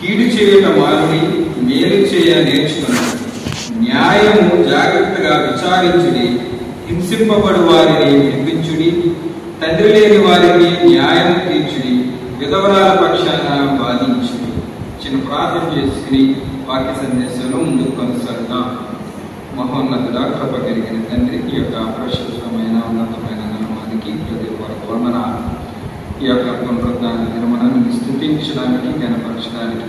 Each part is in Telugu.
కీడు చేయట మాని మేలు చేయ నేర్చుకున్నాడు. న్యాయము జాగ్రత్తగా విచారించుడి, హింసింపబడు వారిని విడిపించుడి, తండ్రి లేని వారికి న్యాయం తీర్చుడి, విధవరాల పక్షాన బాధించుడి. చిన్న ప్రార్థన చేసుకుని వాక్య సందేశంలో ముందుకు కొనసాగుతాం. మహోన్నతుడ, కృప కలిగిన తండ్రి, ఈ యొక్క ప్రశస్తమైన ఉన్నతమైన నామానికి హృదయపూర్వక వందనాలు. ఈ యొక్క పునరుద్ధాన దినమును స్తుతించడానికి, ఘనపరచడానికి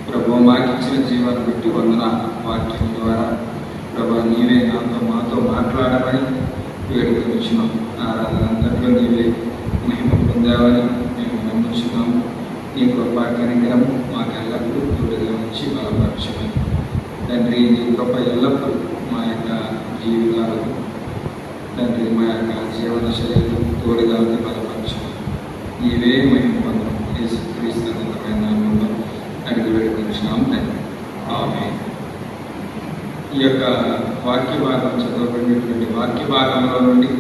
ప్రభు మాకిచ్చిన జీవాన్ని బట్టి వందనాలు. వాక్యం ద్వారా ప్రభు నీవే మాతో మాట్లాడమని వేడుకొచ్చున్నాం. ఆరాధన అంతట్లో నీవే మహిమ పొందావని మేము నమ్ముచున్నాము. నీ కృపా కనికరం మాకు ఎల్లప్పుడూ తోడుగా ఉంచి బలపరచమని తండ్రి, నీ కృప ఎల్లప్పుడూ మా యొక్క జీవితాలకు తండ్రి, మా యొక్క జీవన శైలికి తోడుగా ఉండి బలపరచమని నీవే మహిమ పొందడం యేసుక్రీస్తు నామములో అడిగి వేడుకొచ్చున్నాం తండ్రి. ఆమేన్. ఈ యొక్క వాక్య భాగం చదవబడినటువంటి వాక్య భాగంలో నుండి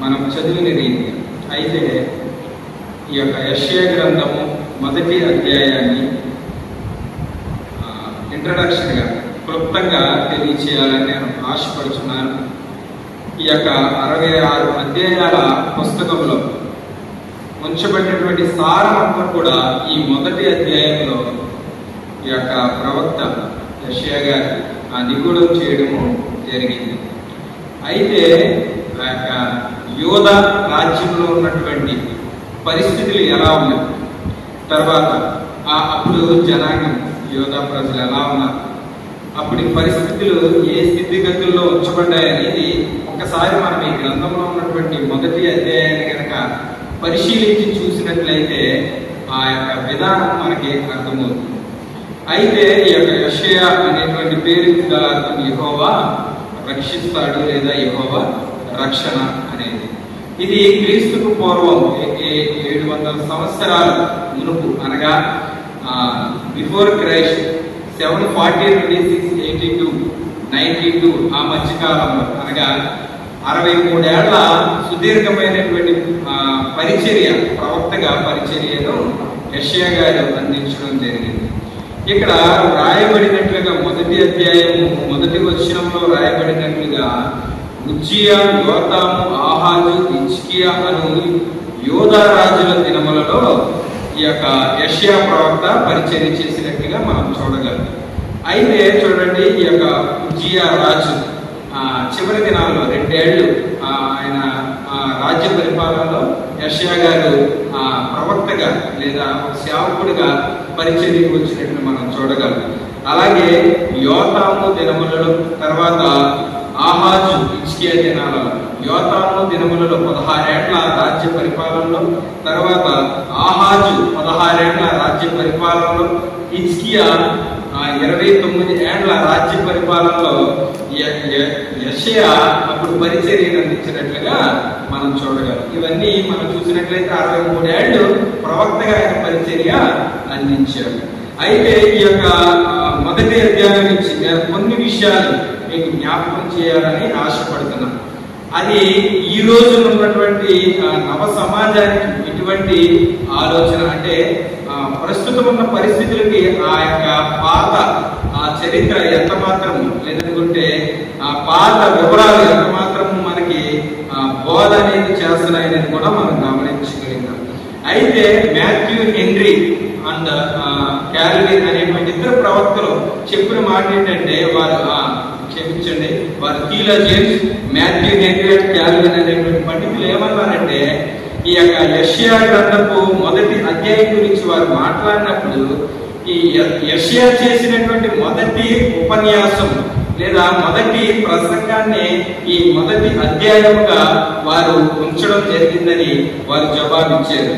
మనం చదివిన రీతి అయితే ఈ యొక్క యెషయా గ్రంథము మొదటి అధ్యాయాన్ని ఇంట్రడక్షన్గా క్లుప్తంగా తెలియచేయాలని నేను ఆశపడుతున్నాను. ఈ యొక్క 66 అధ్యాయాల పుస్తకంలో ఉంచబడినటువంటి సారమంతా కూడా ఈ మొదటి అధ్యాయంలో ఈ యొక్క ప్రవక్త యెషయా గారు నిగూఢం చేయడము జరిగింది. అయితే ఆ యొక్క యోధా రాజ్యంలో ఉన్నటువంటి పరిస్థితులు ఎలా ఉన్నాయి, తర్వాత అప్పుడు జనాంగం యోధా ప్రజలు ఎలా ఉన్నారు, అప్పటి పరిస్థితులు ఏ స్థితిగతుల్లో ఉంచబడ్డాయనేది ఒకసారి మనం ఈ గ్రంథంలో ఉన్నటువంటి మొదటి అధ్యాయాన్ని కనుక పరిశీలించి చూసినట్లయితే ఆ యొక్క విధానం మనకి అర్థమవుతుంది. అయితే ఈ యొక్క యెషయా అనేటువంటి పేరు గల అర్థం యెహోవా రక్షిస్తాడు లేదా యెహోవా రక్షణ అనేది. ఇది క్రీస్తుకు పూర్వం 700 సంవత్సరాల మునుపు, అనగా బిఫోర్ క్రైస్ట్ 740 నుండి 682 92 ఆ మధ్యకాలంలో, అనగా 63 ఏళ్ల సుదీర్ఘమైనటువంటి పరిచర్య, ప్రవక్తగా పరిచర్యను యెషయా గారు అందించడం జరిగింది. ఇక్కడ రాయబడినట్లుగా మొదటి అధ్యాయము మొదటి వచనంలో రాయబడినట్లుగా ఉజ్జియా, యోతాము, ఆహాజు, హిజ్కియా అను యోధా రాజుల దినములలో ఈ యొక్క యెషయా ప్రవక్త పరిచర్య చేసినట్లుగా మనం చూడగలం. అయితే చూడండి, ఈ యొక్క ఉజ్జియా రాజు చివరి దినాల్లో 2 ఏళ్ళు ఆయన రాజ్య పరిపాలనలో యెషయా గారు ప్రవక్తగా లేదా సేవకుడిగా పరిచర్యకు వచ్చినట్లు మనం చూడగలం. అలాగే యోతాము దినములలో, తర్వాత ఆహాజు, హిజ్కియా దినాలలో, యోతాము దినములలో 16 ఏళ్ల రాజ్య పరిపాలనలో, తర్వాత ఆహాజు 16 ఏళ్ల రాజ్య పరిపాలనలో, హిజ్కియా 29 ఏళ్ల రాజ్య పరిపాలనలో యెషయా అప్పుడు పరిచర్యను అందించినట్లుగా మనం చూడగలం. ఇవన్నీ మనం చూసినట్లయితే 63 ఏళ్ళు ప్రవక్తగా ఆయన పరిచర్య అందించాడు. అయితే ఈ యొక్క మొదటి అధ్యాయం నుంచి నేను కొన్ని విషయాలు మీకు జ్ఞాపకం చేయాలని ఆశపడుతున్నాను. అది ఈ రోజు ఉన్నటువంటి నవ సమాజానికి ఇటువంటి ఆలోచన, అంటే ప్రస్తుతం ఉన్న పరిస్థితులకి ఆ యొక్క పాత చరిత్ర ఎంత మాత్రము, లేదనుకుంటే ఆ పాత వివరాలు ఎంత మాత్రము మనకి బోధ అనేది చేస్తున్నాయనేది కూడా మనం గమనించగలిగాం. అయితే మాథ్యూ హెన్రీ అండ్ క్యాల్విన్ అనేటువంటి 2 ప్రవక్తలు చెప్పిన మాట ఏంటంటే, వారు theologians Matthew henry and Calvin అనేటువంటి పండితులు ఏమన్నారంటే, ఈ యొక్క యెషయా గ్రంథపు మొదటి అధ్యాయం గురించి వారు మాట్లాడినప్పుడు ఈ యెషయా చేసినటువంటి మొదటి ఉపన్యాసం లేదా మొదటి ప్రసంగాన్ని ఈ మొదటి అధ్యాయముగా వారు ఉంచడం జరిగిందని వారు జవాబిచ్చారు.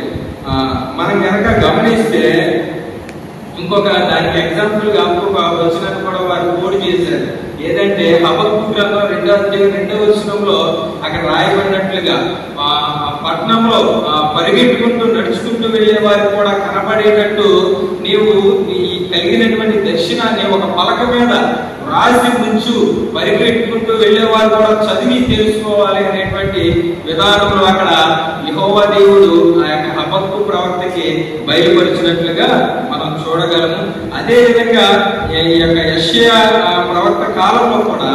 మనం కనుక గమనిస్తే ఇంకొక దానికి ఎగ్జాంపుల్ గా ఇంకొక వచనాన్ని కూడా వారు కోడ్ చేశారు. ఏదంటే హబక్కూ గ్రంథం 2వ అధ్యాయం 2వ వచనంలో అక్కడ రాయబడినట్లుగా పట్టణంలో పరిగెట్టుకుంటూ నడుచుకుంటూ వెళ్లే వారు కూడా కనబడేటట్టు నీవు ఈ కలిగినటువంటి దర్శనాన్ని ఒక పలక మీద రాసి ఉంచు, పరిగెట్టుకుంటూ వెళ్లేవారు కూడా చదివి తెలుసుకోవాలి అనేటువంటి విధానంలో అక్కడ యెహోవా దేవుడు ఆ యొక్క హబక్కూ ప్రవక్తకి బయలుపరిచినట్లుగా మనం చూడగలము. అదే విధంగా ఈ యొక్క యెషయా ప్రవక్త కాలంలో కూడా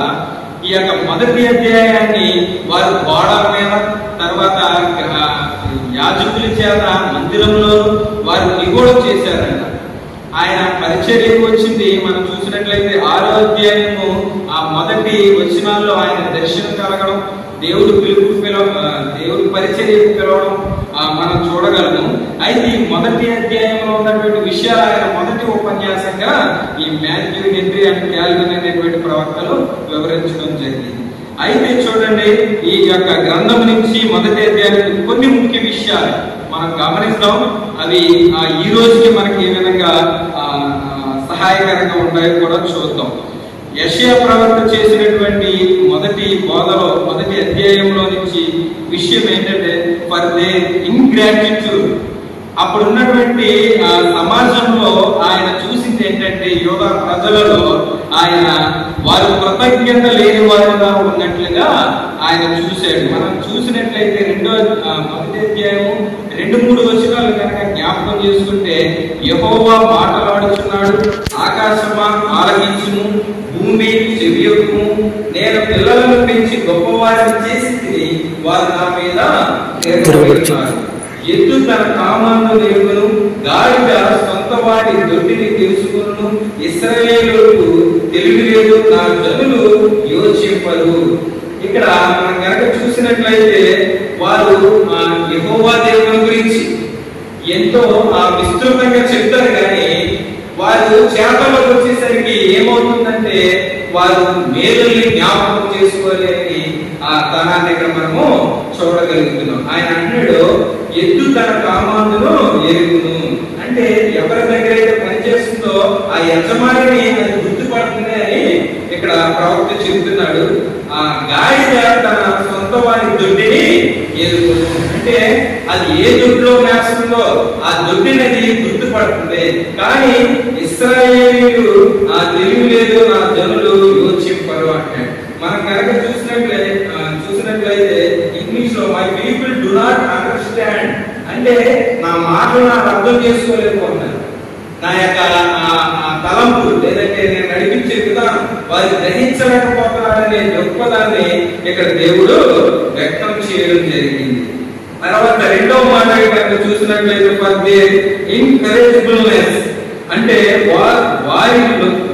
ఈ యొక్క మొదటి అధ్యాయాన్ని వారు గోడల మీద, తర్వాత యాజకుల చేత మందిరంలో వారు నిగూఢం చేశారంట. ఆయన పరిచర్యకు వచ్చింది మనం చూసినట్లయితే 6వ అధ్యాయము ఆ మొదటి వచనాల్లో ఆయన దర్శనం కలగడం, దేవుడు దేవుడి పరిచర్యకు పిలవడం మనం చూడగలము. అయితే ఈ మొదటి అధ్యాయంలో ఉన్నటువంటి విషయాలు ఆయన మొదటి ఉపన్యాసంగా ఈ మాథ్యూ, హెన్రీ అండ్ క్యాల్విన్ అనేటువంటి ప్రవక్తలు వివరించడం జరిగింది. అయితే చూడండి, ఈ యొక్క గ్రంథం నుంచి మొదటి అధ్యాయానికి కొన్ని ముఖ్య విషయాలు మనం గమనిస్తాం. అవి ఈ రోజుకి మనకి ఏ విధంగా సహాయకరంగా ఉంటాయో కూడా చూద్దాం. యెషయా ప్రవక్త చేసినటువంటి మొదటి బోధలో, మొదటి అధ్యాయంలో నుంచి విషయం ఏంటంటే ఫర్ దేర్ ఇంగ్రాటిట్యూడ్. అప్పుడు ఉన్నటువంటి సమాజంలో ఆయన చూసింది ఏంటంటే యోధా ప్రజలలో ఆయన వారు కృతజ్ఞత లేని వారుగా ఉన్నట్లుగా ఆయన చూశాడు. మనం చూసినట్లయితే మొదటి అధ్యాయము 2-3 వచనాలు కనుక జ్ఞాపకం చేసుకుంటే, యెహోవా మాటలాడుచున్నాడు, ఆకాశమా ఆలకించుము, భూమి చెవియొక్కుము, నేను పిల్లలను పెంచి గొప్పవారిని చేసి వారు నా మీద తిరగబడుతున్నారు. ఎద్దు తన కామాలను ఎరుగును, గాడిద సొంత వాడి దొడ్డిని తెలుసుకును, ఇశ్రాయేలుకు తెలివి లేదు, నా జనులు యోచింపరు. ఇక్కడ మనం కనుక చూసినట్లయితే వారు యెహోవా దేవుని గురించి ఎంతో విస్తృతంగా చెప్తారు, కానీ వారు చేతలోకి వచ్చేసరికి ఏమవుతుందంటే వారు మేలుల్ని జ్ఞాపకం చేసుకోలేని ఆ తనాన్ని ఇక్కడ మనము చూడగలుగుతున్నాం. ఆయన అన్నాడు, ఎద్దు తన కామాందును ఎరుగును. అంటే ఎవరి దగ్గర అయితే పనిచేస్తుందో ఆ యజమానిని అది గుర్తుపడుతుంది అని ఇక్కడ ప్రవక్త చెబుతున్నాడు. ఆ గాడిద తన సొంత వారి దొడ్డిని ఎరుగును. అంటే అది ఏ దొడ్లో మేస్తుందో ఆ దొడ్డిని అది గుర్తుపడుతుంది. కానీ ఇశ్రాయేలీయులు ఆ తెలివి లేదు, నా జనులు యోచింపరు అంటాడు. మనం కనుక చూసినట్లయితే ఇంగ్లీష్ లో my people do not understand అంటే నా మాటలు నాకు అర్థం చేసుకోలేకపోతున్నారు, నా యొక్క తలంపు లేదంటే నేను నడిపించే విధానం వారు గ్రహించలేకపోతున్నారనే దృక్పథాన్ని ఇక్కడ దేవుడు వ్యక్తం చేయడం జరిగింది. తర్వాత 2వ మాట కనుక చూసినట్లయితే ఫర్ దేర్ ఇన్కరేజబుల్నెస్ అంటే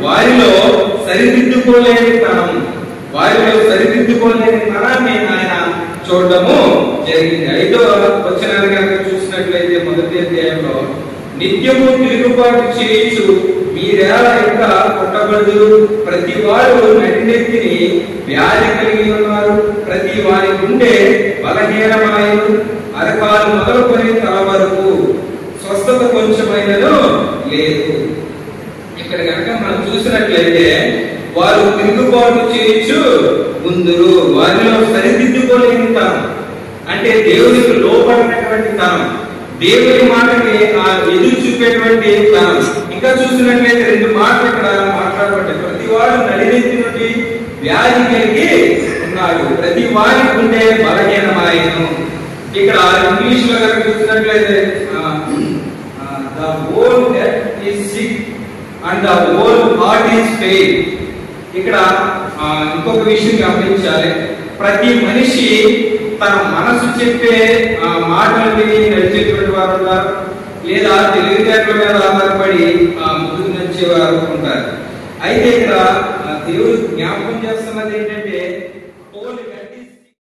వారిలో సరిదిద్దుకోలేని తనాన్ని ఆయన చూడడము జరిగింది. 5వ వచనాన్ని కనుక చూసినట్లయితే మొదటి అధ్యాయంలో, నిత్యము తిరుగుబాటు చేయొచ్చు మీరేళ ఇంకా కొట్టబడు, ప్రతి వారు నడినెత్తిని వ్యాధి కలిగి ఉన్నారు, ప్రతి వారి గుండె బలహీనమాయను, అరకాలు మొదలుకొని తల వరకు స్వస్థత కొంచెమైనను లేదు. ఇక్కడ కనుక మనం చూసినట్లయితే వారు తిరుగుబాటు చేయొచ్చు ముందురు, వారిలో సరిదిద్దుకోలేని తనం అంటే దేవునికి లోపడినటువంటి తనం, దేవుని మాటకి ఎదురు చూపేటువంటి తనం. ఇంకా చూసినట్లయితే 2 మాటలు ఇక్కడ మాట్లాడబడ్డాయి. ప్రతి వాడు నడినెత్తి నుండి వ్యాధి కలిగి ఉన్నాడు, ప్రతి వారి ఉండే బలహీనమాయను. ఇక్కడ ఇంగ్లీష్ లో కనుక చూసినట్లయితే the whole head is sick and the whole heart is faint. ఇక్కడ ఇంకొక విషయం గమనించాలి, ప్రతి మనిషి తన మనసు చెప్పే మాటలని నడిచేటువంటి వారు ఉంటారు, లేదా తెలివితేటల మీద ఆధారపడి ముందుకు నడిచేవారు ఉంటారు. అయితే ఇక్కడ దేవుడు జ్ఞాపకం చేస్తున్నది ఏంటంటే